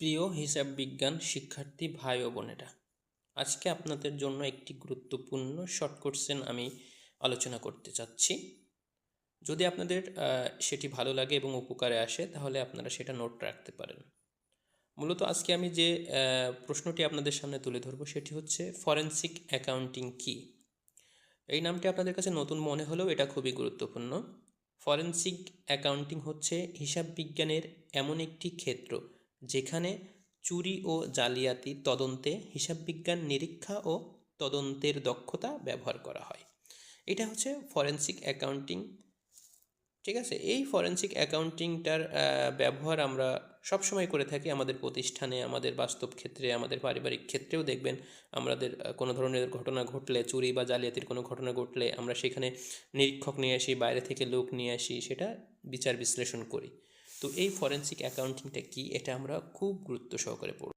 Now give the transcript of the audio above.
প্রিয় হিসাব বিজ্ঞান শিক্ষার্থী ভাই ও বোনেরা, আজকে আপনাদের জন্য একটি গুরুত্বপূর্ণ শর্ট কোশ্চেন আমি আলোচনা করতে চাচ্ছি। যদি আপনাদের সেটি ভালো লাগে এবং উপকারে আসে তাহলে আপনারা সেটা নোট রাখতে পারেন। মূলত আজকে আমি যে প্রশ্নটি আপনাদের সামনে তুলে ধরব সেটি হচ্ছে ফরেনসিক অ্যাকাউন্টিং কী। এই নামটি আপনাদের কাছে নতুন মনে হলেও এটা খুবই গুরুত্বপূর্ণ। ফরেনসিক অ্যাকাউন্টিং হচ্ছে হিসাব বিজ্ঞানের এমন একটি ক্ষেত্র যেখানে চুরি ও জালিয়াতি তদন্তে হিসাববিজ্ঞান নিরীক্ষা ও তদন্তের দক্ষতা ব্যবহার করা হয়। এটা হচ্ছে ফরেনসিক অ্যাকাউন্টিং। ঠিক আছে, এই ফরেনসিক অ্যাকাউন্টিংটার ব্যবহার আমরা সবসময় করে থাকি আমাদের প্রতিষ্ঠানে, আমাদের বাস্তব ক্ষেত্রে, আমাদের পারিবারিক ক্ষেত্রেও দেখবেন আমাদের কোনো ধরনের ঘটনা ঘটলে, চুরি বা জালিয়াতির কোনো ঘটনা ঘটলে আমরা সেখানে নিরীক্ষক নিয়ে আসি, বাইরে থেকে লোক নিয়ে আসি, সেটা বিচার বিশ্লেষণ করি। তো এই ফরেনসিক অ্যাকাউন্টিংটা কি, এটা আমরা খুব গুরুত্ব সহকারে পড়ব।